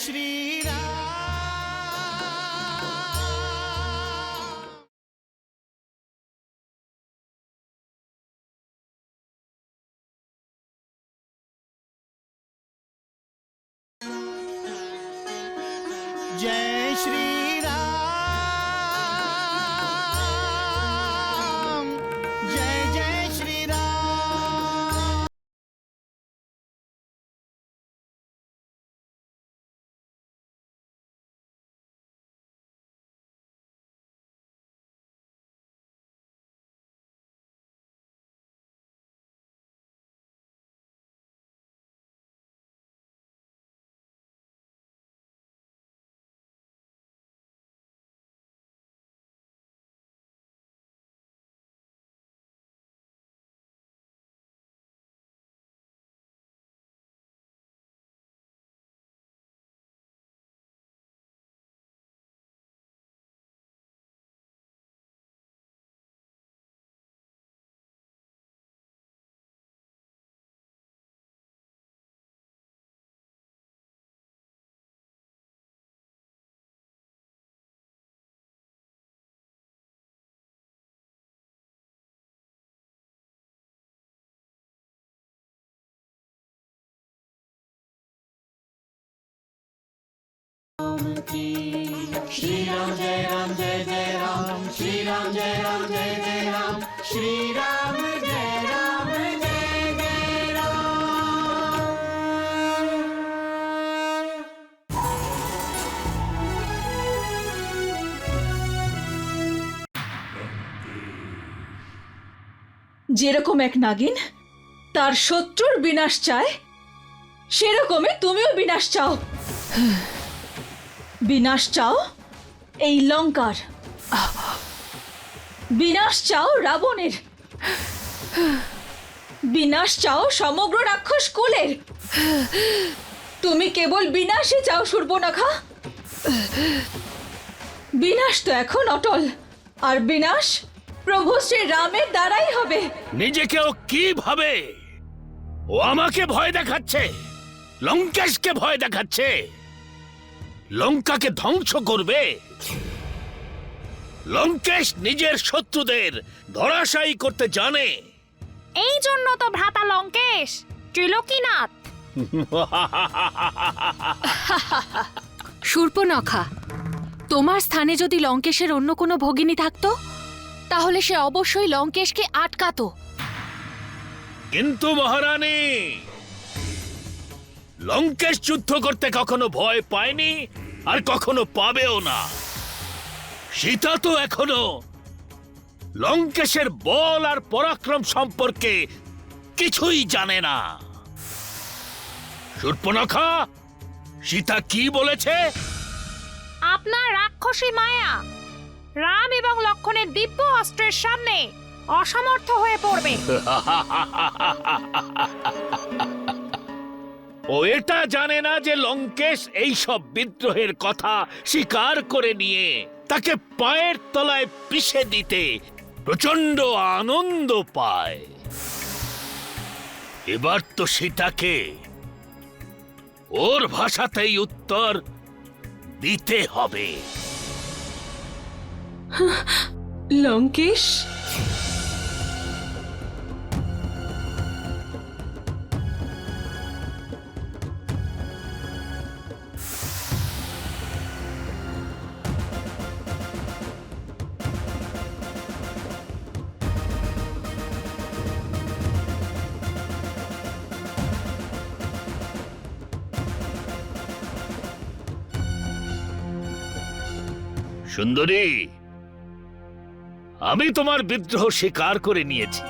श्री राम। जय श्री राम, जय जय श्री राम। श्री राम जय राम जय जय राम, श्री राम जय राम जय जय राम, श्री राम जय राम जय जय राम। যেরকম এক নাগিন তার শত্রুর বিনাশ চায়, সেরকমই তুমিও বিনাশ চাও। বিনাশ চাও এই লঙ্কার, বিনাশ চাও রাবণের, বিনাশ চাও সমগ্র রাক্ষস কুলের। তুমি কেবল বিনাশই চাও শূর্পণখা। বিনাশ তো এখন অটল, আর বিনাশ প্রভু শ্রী রামের দ্বারাই হবে। নিজেকেও কি ভাবে? ও আমাকে ভয় দেখাচ্ছে, লঙ্কেশকে ভয় দেখাচ্ছে। লঙ্কাকে ধ্বংস করবে। লঙ্কেশ নিজের শত্রুদের ধরাশায়ী করতে জানে। এই জন্য তো ভ্রাতা লঙ্কেশ ত্রিলোকীনাথ। শূর্পণখা, তোমার স্থানে যদি লঙ্কেশের অন্য কোনো ভগিনী থাকতো, তাহলে সে অবশ্যই লঙ্কেশকে আটকাতো। কিন্তু মহারানী, লঙ্কেশ যুদ্ধ করতে কখনো ভয় পায়নি আর কখনো পাবেও না। সীতা তো এখনো লঙ্কেশের বল আর পরাক্রম সম্পর্কে কিছুই জানে না। শূর্পণখা, সীতা কি বলেছে? আপনার রাক্ষসী মায়া রাম এবং লক্ষণের দিব্য অস্ত্রের সামনে অসমর্থ হয়ে পড়বে। ও এটা জানে না যে লঙ্কেশ এই সব বিদ্রোহের কথা স্বীকার করে নিয়ে তাকে পায়ের তলায় পিষে দিতে প্রচন্ড আনন্দ পায়। এবার তো সীতাকে ওর ভাষাতেই উত্তর দিতে হবে। লঙ্কেশ, সুন্দরী, আমি তোমার বিদ্রোহ স্বীকার করে নিয়েছি।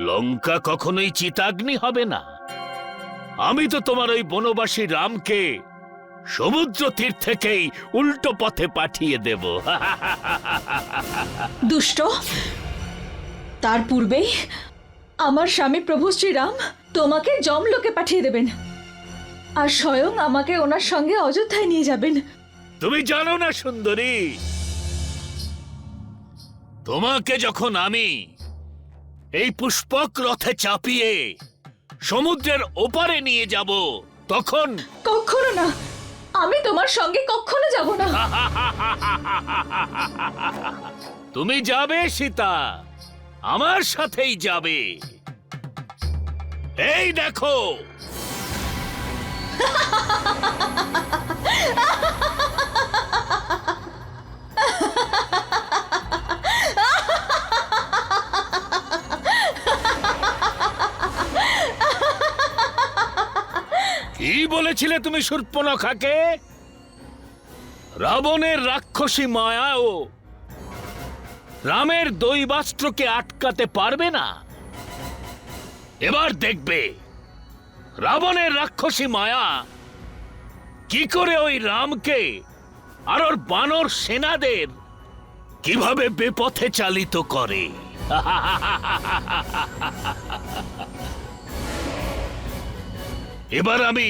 লঙ্কা কখনোই চিতাগ্নি হবে না। আমি তো তোমার ওই বনবাসী রামকে সমুদ্র তীর থেকেই উল্টো পথে পাঠিয়ে দেব। দুষ্ট। তার পূর্বেই আমার স্বামী প্রভু শ্রীরাম তোমাকে যমলোকে পাঠিয়ে দেবেন, আর স্বয়ং আমাকে ওনার সঙ্গে অযোধ্যায় নিয়ে যাবেন। তুমি জানো না সুন্দরী, তোমাকে যখন আমি এই পুষ্পক রথে চাপিয়ে সমুদ্রের ওপারে নিয়ে যাব, তখন কখনো না, আমি তোমার সঙ্গে কখনো যাব না। তুমি যাবে সীতা, আমার সাথেই যাবে। এই দেখো, কি বলেছিলে তুমি শূর্পণখাকে? রাবণের রাক্ষসী মায়াও রামের দৈবাস্ত্রকে আটকাতে পারবে না। এবার দেখবে রাবণের রাক্ষসী মায়া কি করে ওই রামকে আর ওর বানর সেনাদের কিভাবে বেপথে চালিত করে। এবার আমি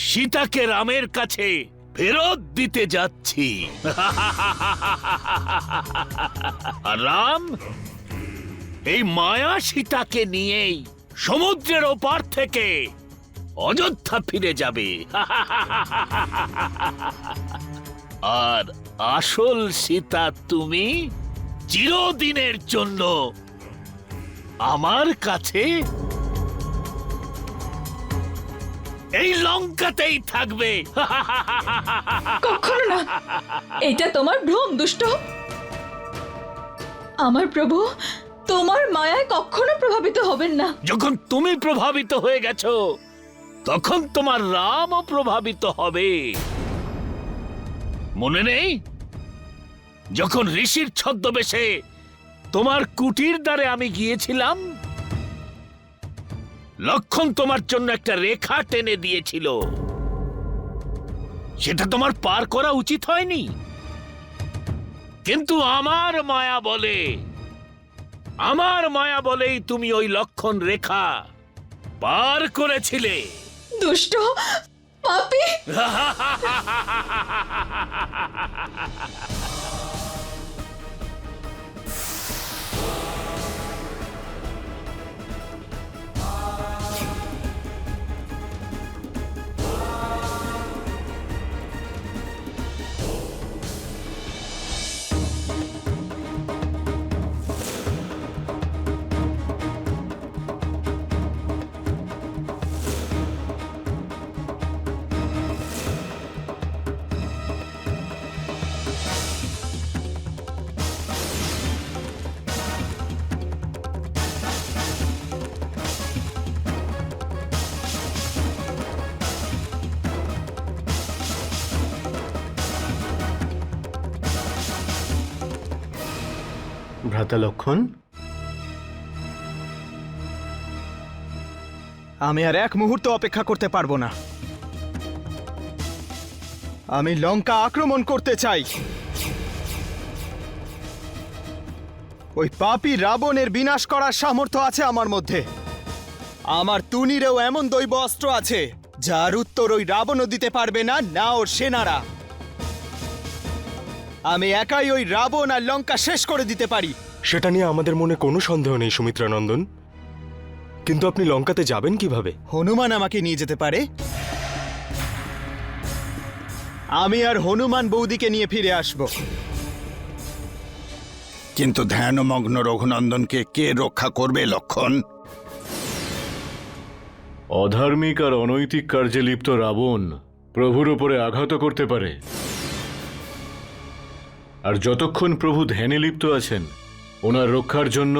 সীতাকে রামের কাছে ফেরত দিতে যাচ্ছি। আর রাম এই মায়া সীতাকে নিয়েই সমুদ্রের ওপার থেকে অযোধ্যা ফিরে যাবে। আর আসল সীতা তুমি চিরদিনের জন্য আমার কাছে এই লঙ্কাতেই থাকবে। কখনো না, এটা তোমার ভ্রম দুষ্ট। আমার প্রভু তোমার মায়ায় কখনো প্রভাবিত হবেন না। যখন তুমি প্রভাবিত হয়ে গেছো, তখন তোমার রামও প্রভাবিত হবে। মনে নেই যখন ঋষির ছদ্মবেশে তোমার কুটির দ্বারে আমি গিয়েছিলাম, লক্ষণ তোমার জন্য একটা রেখা টেনে দিয়েছিল। সেটা তোমার পার করা উচিত হয়নি, কিন্তু আমার মায়া বলেই তুমি ওই লক্ষণ রেখা পার করেছিলে। দুষ্ট পাপী! ভ্রাতা লক্ষণ, আমি আর এক মুহূর্ত অপেক্ষা করতে পারবো না। আমি লঙ্কা আক্রমণ করতে চাই। ওই পাপী রাবণের বিনাশ করার সামর্থ্য আছে আমার মধ্যে। আমার তুনিরেও এমন দৈব অস্ত্র আছে যার উত্তর ওই রাবণও দিতে পারবে না, না ওর সেনারা। আমি একাই ওই রাবণ আর লঙ্কা শেষ করে দিতে পারি। সেটা নিয়ে আমাদের মনে কোনো সন্দেহ নেই সুমিত্রানন্দন, কিন্তু আপনি লঙ্কাতে যাবেন কিভাবে? হনুমান আমাকে নিয়ে যেতে পারে। আমি আর হনুমান বৌদিকে নিয়ে ফিরে আসব। কিন্তু ধ্যানমগ্ন রঘুনন্দনকে কে রক্ষা করবে লক্ষণ? অধার্মিক আর অনৈতিক কার্যে লিপ্ত রাবণ প্রভুর উপরে আঘাত করতে পারে, আর যতক্ষণ প্রভু ধ্যানে লিপ্ত আছেন, ওনার রক্ষার জন্য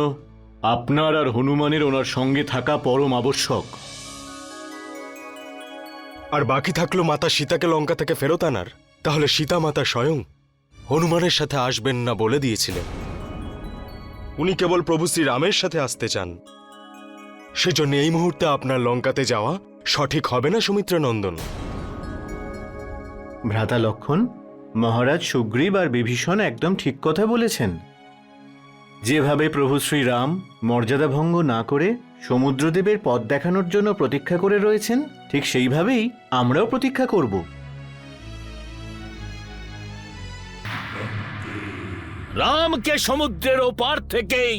আপনার আর হনুমানের ওনার সঙ্গে থাকা পরম আবশ্যক। আর বাকি থাকলো মাতা সীতাকে লঙ্কা থেকে ফেরত আনার। তাহলে সীতা মাতা স্বয়ং হনুমানের সাথে আসবেন না বলে দিয়েছিলেন। উনি কেবল প্রভু শ্রীরামের সাথে আসতে চান। সেজন্য এই মুহূর্তে আপনার লঙ্কাতে যাওয়া সঠিক হবে না সুমিত্রানন্দন। ভ্রাতা লক্ষণ, মহারাজ সুগ্রীব আর বিভীষণ একদম ঠিক কথা বলেছেন। যেভাবে প্রভু শ্রীরাম মর্যাদা ভঙ্গ না করে সমুদ্রদেবের পথ দেখানোর জন্য প্রতীক্ষা করে রয়েছেন, ঠিক সেইভাবেই আমরাও প্রতীক্ষা করব। রামকে সমুদ্রের ওপার থেকেই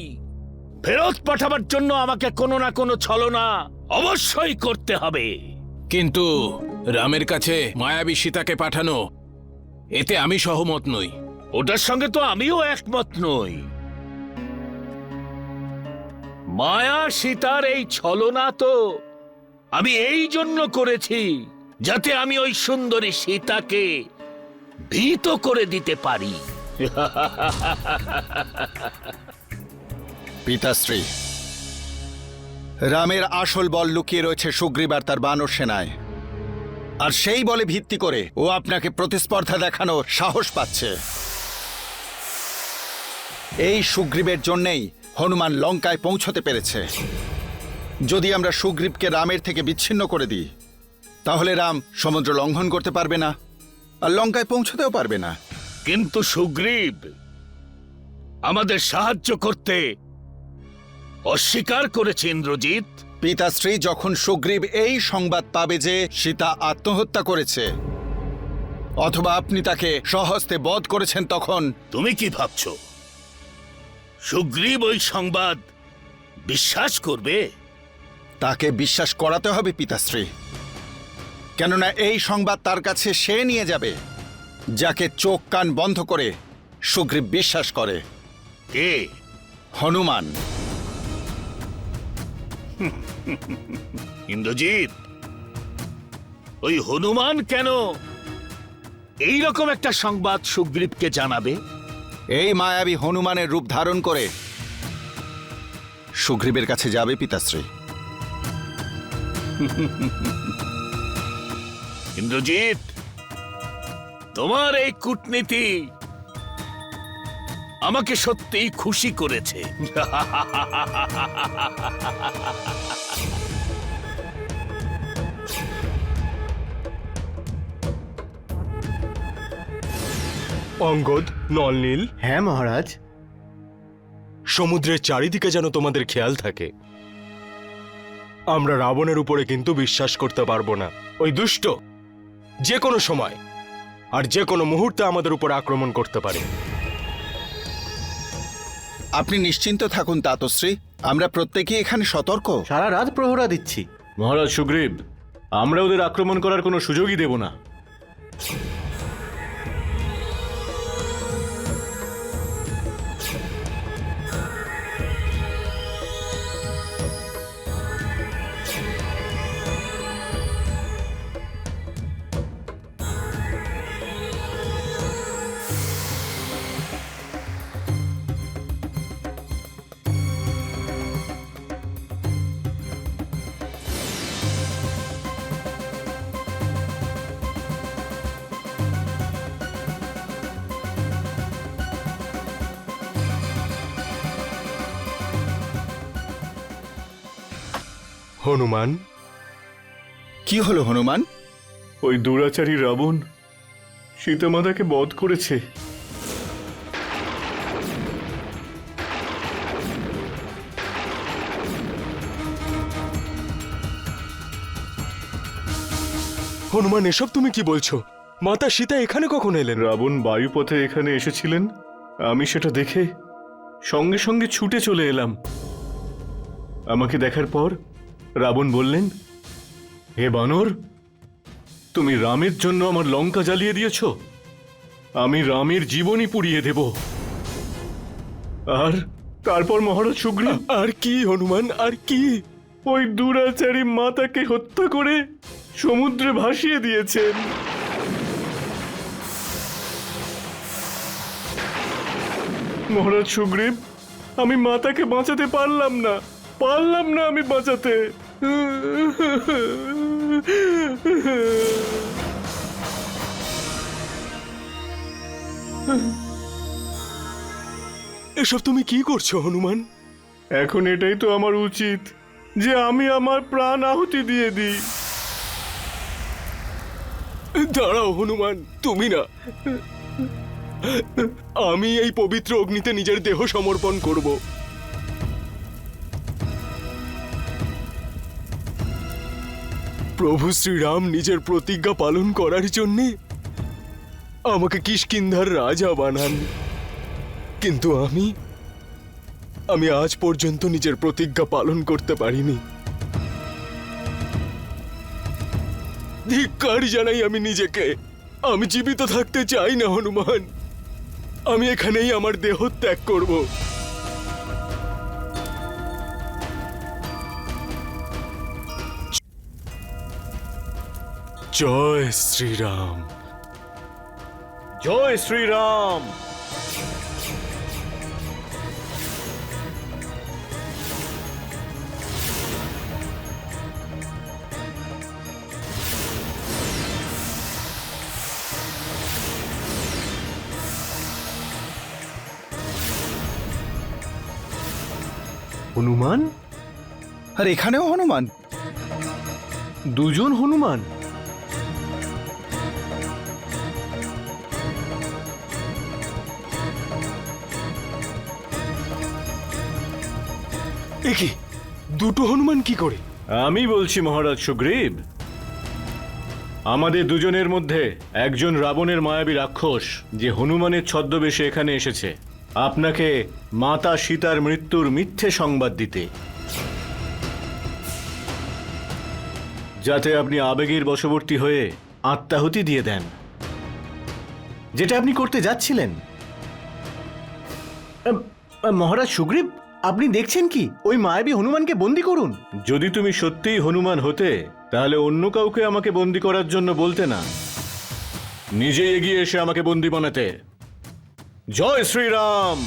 ফেরত পাঠাবার জন্য আমাকে কোনো না কোনো ছলনা অবশ্যই করতে হবে। কিন্তু রামের কাছে মায়াবী সীতাকে পাঠানো, এতে আমি সহমত নই। ওটার সঙ্গে তো আমিও একমত নই। মায়া সীতার এই ছলনা তো আমি এই জন্য করেছি যাতে আমি ওই সুন্দরী সীতাকে ভীত করে দিতে পারি। পিতাশ্রী, রামের আসল বল লুকিয়ে রয়েছে সুগ্রীব আর তার বানর সেনায়, আর সেই বলে ভিত্তি করে ও আপনাকে প্রতিস্পর্ধা দেখানোর সাহস পাচ্ছে। এই সুগ্রীবের জন্যেই হনুমান লঙ্কায় পৌঁছতে পেরেছে। যদি আমরা সুগ্রীবকে রামের থেকে বিচ্ছিন্ন করে দিই, তাহলে রাম সমুদ্র লঙ্ঘন করতে পারবে না আর লঙ্কায় পৌঁছতেও পারবে না। কিন্তু সুগ্রীব আমাদের সাহায্য করতে অস্বীকার করেছে ইন্দ্রজিৎ। পিতাশ্রী, যখন সুগ্রীব এই সংবাদ পাবে যে সীতা আত্মহত্যা করেছে অথবা আপনি তাকে স্বহস্তে বধ করেছেন, তখন তুমি কি ভাবছো সুগ্রীব ওই সংবাদ বিশ্বাস করবে? তাকে বিশ্বাস করাতে হবে পিতাশ্রী, কেননা এই সংবাদ তার কাছে সে নিয়ে যাবে যাকে চোখ কান বন্ধ করে সুগ্রীব বিশ্বাস করে। কে? হনুমান। ইন্দ্রজিৎ, ওই হনুমান কেন এই রকম একটা সংবাদ সুগ্রীবকে জানাবে? এই মায়াবী হনুমানের রূপ ধারণ করে সুগ্রীবের কাছে যাবে পিতাশ্রী। ইন্দ্রজিৎ, তোমার এই কূটনীতি আমাকে সত্যিই খুশি করেছে। অঙ্গদ, নলনীল, হ্যাঁ মহারাজ। সমুদ্রের চারিদিকে যেন তোমাদের খেয়াল থাকে। আমরা রাবণের উপরে কিন্তু বিশ্বাস করতে পারবো না। ওই দুষ্ট যে কোনো সময় আর যে কোনো মুহূর্তে আমাদের উপর আক্রমণ করতে পারে। আপনি নিশ্চিন্ত থাকুন তাতশ্রী, আমরা প্রত্যেকেই এখানে সতর্ক। সারা রাত প্রহরা দিচ্ছি। মহারাজ সুগ্রীব, আমরা ওদের আক্রমণ করার কোনো সুযোগই দেব না। হনুমান, কি হলো হনুমান? ওই দুরাচারী রাবণ সীতামাতাকে বধ করেছে। হনুমান, এসব তুমি কি বলছো? মাতা সীতা এখানে কখন এলেন? রাবণ বায়ুপথে এখানে এসেছিলেন, আমি সেটা দেখে সঙ্গে সঙ্গে ছুটে চলে এলাম। আমাকে দেখার পর রাবণ বললেন, হে বানর, তুমি রামের জন্য আমার লঙ্কা জ্বালিয়ে দিয়েছ, আমি রামের জীবনই পুড়িয়ে দেব। আর তারপর মহারাজ সুগ্রীব আর কি হনুমান, আর কি? ওই দুরাচারী মাতাকে হত্যা করে সমুদ্রে ভাসিয়ে দিয়েছেন। মহারাজ সুগ্রীব, আমি মাতাকে বাঁচাতে পারলাম না আমি বাঁচাতে। এসব তুমি কি করছো হনুমান? এখন এটাই তো আমার উচিত যে আমি আমার প্রাণ আহুতি দিয়ে দিই। দাঁড়াও হনুমান, তুমি না, আমি এই পবিত্র অগ্নিতে নিজের দেহ সমর্পণ করব। প্রভু শ্রীরাম নিজের প্রতিজ্ঞা পালন করার জন্যে আমাকে কিষ্কিন্ধার রাজা বানান, কিন্তু আমি আজ পর্যন্ত নিজের প্রতিজ্ঞা পালন করতে পারিনি। ধিক্কার জানাই আমি নিজেকে। আমি জীবিত থাকতে চাই না হনুমান। আমি এখানেই আমার দেহ ত্যাগ করব। জয় শ্রীরাম। জয় শ্রীরাম। হনুমান? আর এখানেও হনুমান? দুজন হনুমান? এ কি, দুটো হনুমান কি করে? আমি বলছি মহারাজ সুগ্রীব, আমাদের দুজনের মধ্যে একজন রাবণের মায়াবী রাক্ষস যে হনুমানের ছদ্মবেশে এখানে এসেছে আপনাকে মাতা সীতার মৃত্যুর মিথ্যে সংবাদ দিতে, যাতে আপনি আবেগের বশবর্তী হয়ে আত্মাহুতি দিয়ে দেন, যেটা আপনি করতে যাচ্ছিলেন। মহারাজ সুগ্রীব, আপনি দেখছেন কি? ওই মায়াবী হনুমানকে বন্দী করুন। যদি তুমি সত্যিই হনুমান হতে তাহলে অন্য কাউকে আমাকে বন্দী করার জন্য বলতে না, নিজে এগিয়ে এসে আমাকে বন্দী বানাতে। জয় শ্রীরাম।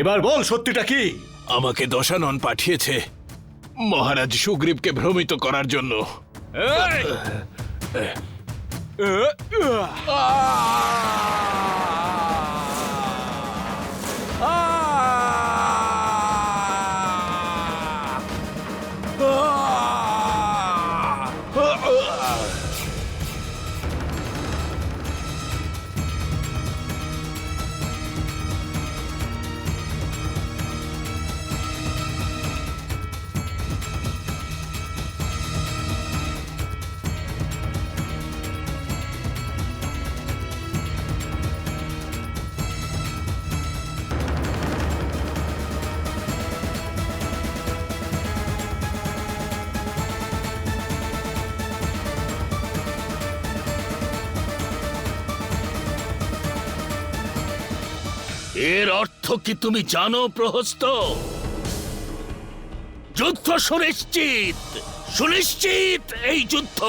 এবার বল সত্যিটা কি? আমাকে দশানন পাঠিয়েছে মহারাজ সুগ্রীবকে ভ্রমিত করার জন্য। এর অর্থ কি তুমি জানো প্রহস্ত? যুদ্ধ সুনিশ্চিত, সুনিশ্চিত এই যুদ্ধ।